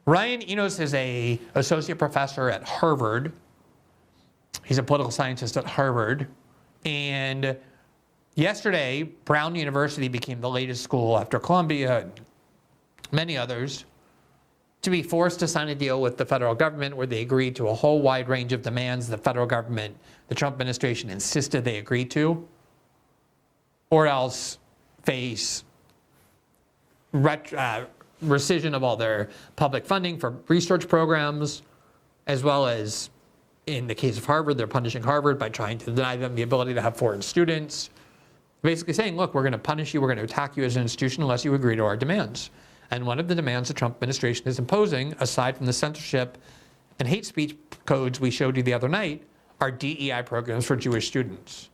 Ryan Enos is an associate professor at Harvard. He's a political scientist at Harvard. And yesterday, Brown University became the latest school after Columbia and many others to be forced to sign a deal with the federal government where they agreed to a whole wide range of demands the federal government, the Trump administration, insisted they agree to, or else face rescission of all their public funding for research programs, as well as, in the case of Harvard, they're punishing Harvard by trying to deny them the ability to have foreign students. Basically saying, look, we're going to punish you, we're going to attack you as an institution unless you agree to our demands. And one of the demands the Trump administration is imposing, aside from the censorship and hate speech codes we showed you the other night, are DEI programs for Jewish students.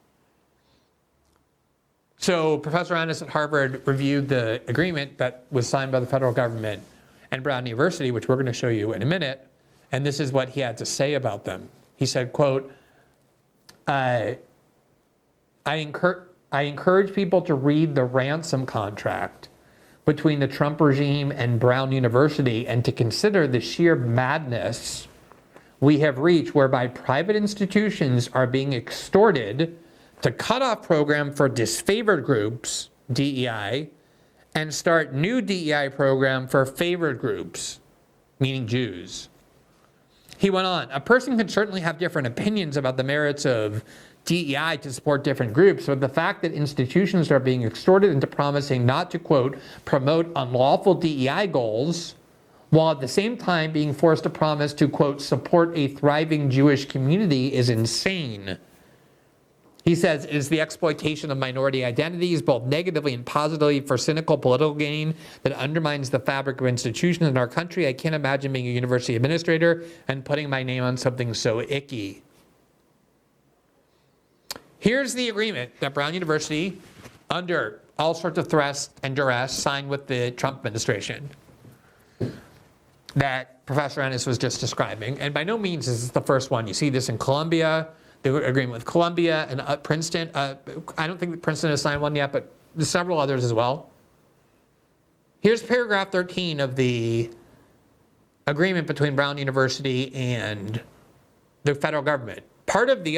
So Professor Enos at Harvard reviewed the agreement that was signed by the federal government and Brown University, which we're going to show you in a minute, and this is what he had to say about them. He said, quote, I encourage people to read the ransom contract between the Trump regime and Brown University and to consider the sheer madness we have reached whereby private institutions are being extorted to cut off program for disfavored groups, DEI, and start new DEI program for favored groups, meaning Jews. He went on, a person can certainly have different opinions about the merits of DEI to support different groups, but the fact that institutions are being extorted into promising not to, quote, promote unlawful DEI goals, while at the same time being forced to promise to, quote, support a thriving Jewish community is insane. He says it is the exploitation of minority identities, both negatively and positively, for cynical political gain that undermines the fabric of institutions in our country. I can't imagine being a university administrator and putting my name on something so icky. Here's the agreement that Brown University, under all sorts of threats and duress, signed with the Trump administration that Professor Enos was just describing. And by no means is this the first one. You see this in Columbia, the agreement with Columbia and Princeton. I don't think that Princeton has signed one yet, but there's several others as well. Here's paragraph 13 of the agreement between Brown University and the federal government. Part of the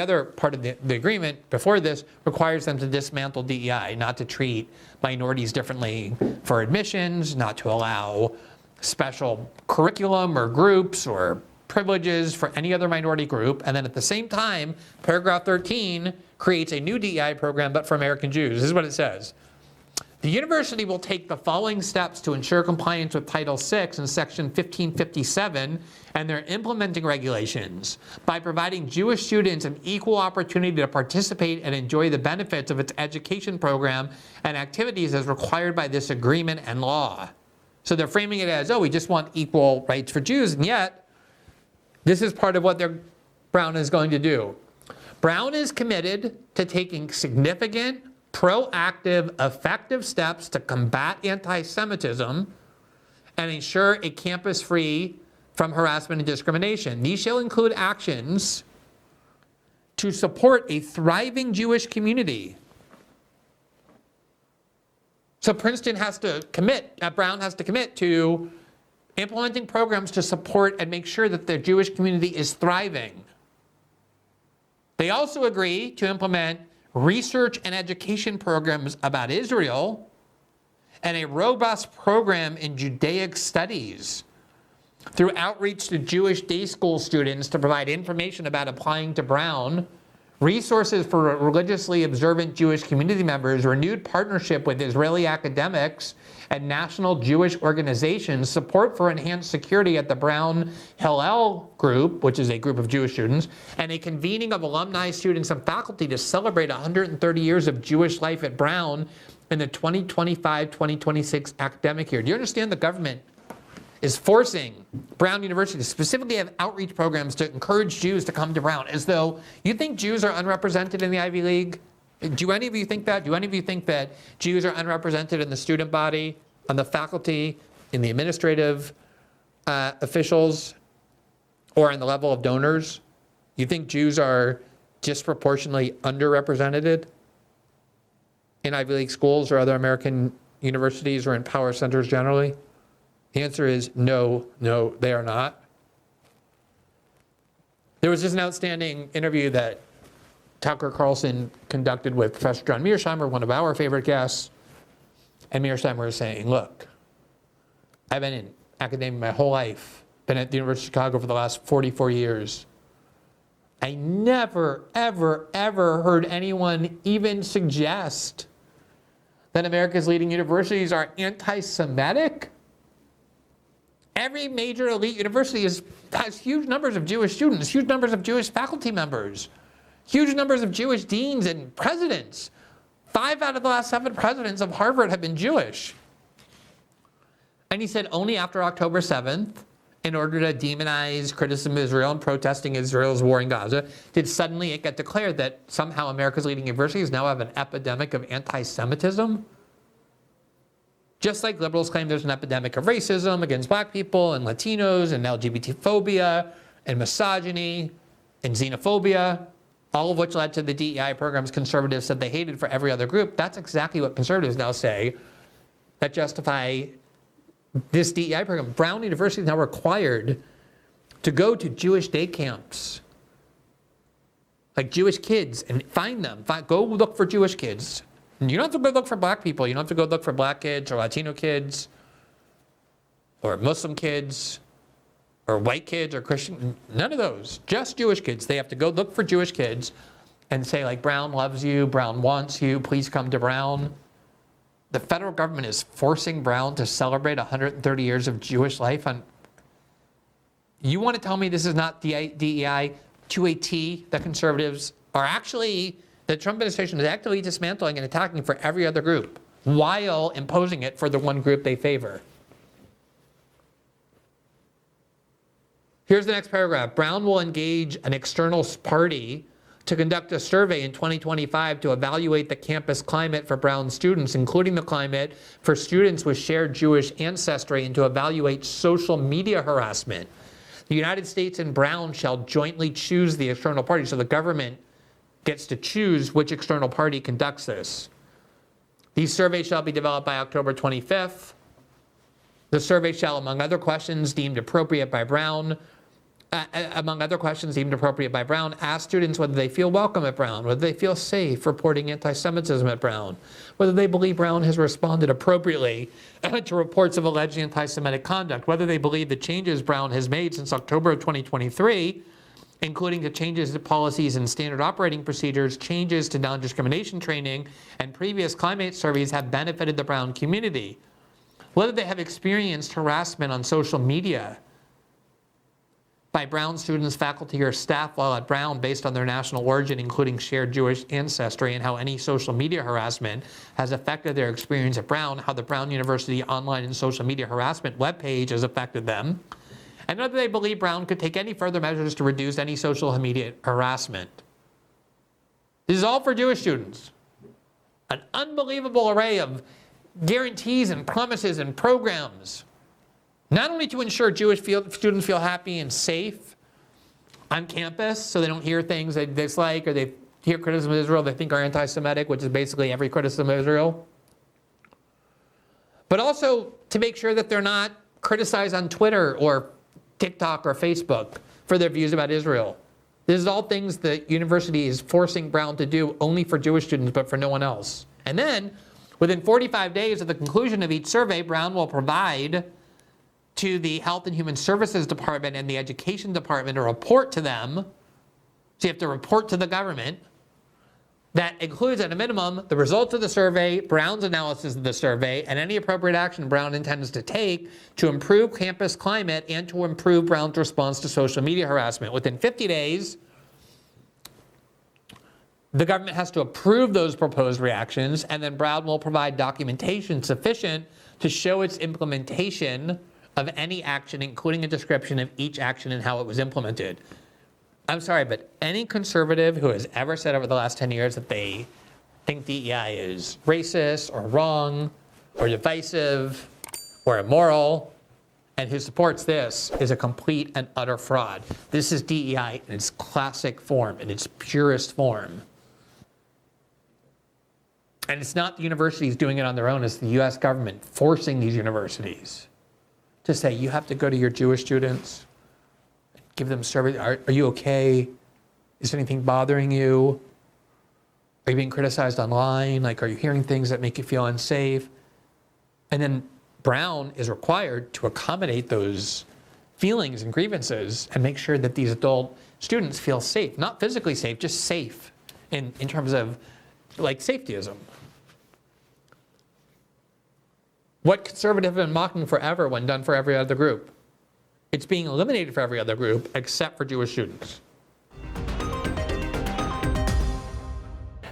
agreement before this requires them to dismantle DEI, not to treat minorities differently for admissions, not to allow special curriculum or groups or privileges for any other minority group. And then at the same time, paragraph 13 creates a new DEI program, but for American Jews. This is what it says. The university will take the following steps to ensure compliance with Title VI and Section 1557 and their implementing regulations by providing Jewish students an equal opportunity to participate and enjoy the benefits of its education program and activities as required by this agreement and law. So they're framing it as, oh, we just want equal rights for Jews, and yet this is part of what Brown is going to do. Brown is committed to taking significant, proactive, effective steps to combat anti-Semitism and ensure a campus free from harassment and discrimination. These shall include actions to support a thriving Jewish community. So Princeton has to commit, Brown has to commit to implementing programs to support and make sure that the Jewish community is thriving. They also agree to implement research and education programs about Israel and a robust program in Judaic studies through outreach to Jewish day school students to provide information about applying to Brown, resources for religiously observant Jewish community members, renewed partnership with Israeli academics and national Jewish organizations, support for enhanced security at the Brown Hillel group, which is a group of Jewish students, and a convening of alumni, students, and faculty to celebrate 130 years of Jewish life at Brown in the 2025-2026 academic year. Do you understand the government is forcing Brown University to specifically have outreach programs to encourage Jews to come to Brown, as though you think Jews are unrepresented in the Ivy League? Do any of you think that? Do any of you think that Jews are unrepresented in the student body, on the faculty, in the administrative officials, or in the level of donors? You think Jews are disproportionately underrepresented in Ivy League schools or other American universities or in power centers generally? The answer is no, they are not. There was just an outstanding interview that Tucker Carlson conducted with Professor John Mearsheimer, one of our favorite guests. And Mearsheimer is saying, look, I've been in academia my whole life, been at the University of Chicago for the last 44 years. I never, ever, ever heard anyone even suggest that America's leading universities are anti-Semitic. Every major elite university has huge numbers of Jewish students, huge numbers of Jewish faculty members, huge numbers of Jewish deans and presidents. 5 out of the last 7 presidents of Harvard have been Jewish. And he said only after October 7th, in order to demonize criticism of Israel and protesting Israel's war in Gaza, did suddenly it get declared that somehow America's leading universities now have an epidemic of anti-Semitism. Just like liberals claim there's an epidemic of racism against black people and Latinos and LGBT phobia and misogyny and xenophobia, all of which led to the DEI programs conservatives said they hated for every other group. That's exactly what conservatives now say that justify this DEI program. Brown University is now required to go to Jewish day camps, like Jewish kids, and find them. Go look for Jewish kids. And you don't have to go look for black people. You don't have to go look for black kids or Latino kids or Muslim kids or white kids or Christian. None of those. Just Jewish kids. They have to go look for Jewish kids and say, like, Brown loves you, Brown wants you, please come to Brown. The federal government is forcing Brown to celebrate 130 years of Jewish life. You want to tell me this is not DEI to a T that conservatives are actually, the Trump administration is actively dismantling and attacking for every other group while imposing it for the one group they favor. Here's the next paragraph. Brown will engage an external party to conduct a survey in 2025 to evaluate the campus climate for Brown students, including the climate for students with shared Jewish ancestry, and to evaluate social media harassment. The United States and Brown shall jointly choose the external party. So the government gets to choose which external party conducts this. These surveys shall be developed by October 25th. The survey shall, among other questions deemed appropriate by Brown, ask students whether they feel welcome at Brown, whether they feel safe reporting anti-Semitism at Brown, whether they believe Brown has responded appropriately to reports of alleged anti-Semitic conduct, whether they believe the changes Brown has made since October of 2023, including the changes to policies and standard operating procedures, changes to non-discrimination training, and previous climate surveys have benefited the Brown community, whether they have experienced harassment on social media by Brown students, faculty, or staff while at Brown based on their national origin, including shared Jewish ancestry, and how any social media harassment has affected their experience at Brown, how the Brown University online and social media harassment webpage has affected them, and whether they believe Brown could take any further measures to reduce any social media harassment. This is all for Jewish students. An unbelievable array of guarantees and promises and programs, not only to ensure Jewish students feel happy and safe on campus so they don't hear things they dislike or they hear criticism of Israel they think are anti-Semitic, which is basically every criticism of Israel, but also to make sure that they're not criticized on Twitter or TikTok or Facebook for their views about Israel. This is all things the university is forcing Brown to do only for Jewish students, but for no one else. And then, within 45 days of the conclusion of each survey, Brown will provide to the Health and Human Services Department and the Education Department a report to them. So you have to report to the government. That includes, at a minimum, the results of the survey, Brown's analysis of the survey, and any appropriate action Brown intends to take to improve campus climate and to improve Brown's response to social media harassment. Within 50 days, the government has to approve those proposed reactions, and then Brown will provide documentation sufficient to show its implementation of any action, including a description of each action and how it was implemented. I'm sorry, but any conservative who has ever said over the last 10 years that they think DEI is racist or wrong or divisive or immoral and who supports this is a complete and utter fraud. This is DEI in its classic form, in its purest form. And it's not the universities doing it on their own, it's the US government forcing these universities to say, you have to go to your Jewish students, give them surveys. Are you okay? Is anything bothering you? Are you being criticized online? Like, are you hearing things that make you feel unsafe? And then Brown is required to accommodate those feelings and grievances and make sure that these adult students feel safe, not physically safe, just safe in terms of like safetyism. What conservatives have been mocking forever when done for every other group? It's being eliminated for every other group except for Jewish students.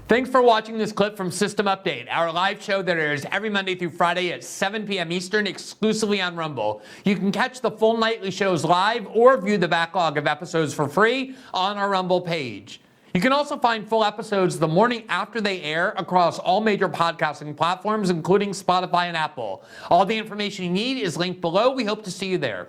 Thanks for watching this clip from System Update, our live show that airs every Monday through Friday at 7 p.m. Eastern, exclusively on Rumble. You can catch the full nightly shows live or view the backlog of episodes for free on our Rumble page. You can also find full episodes the morning after they air across all major podcasting platforms, including Spotify and Apple. All the information you need is linked below. We hope to see you there.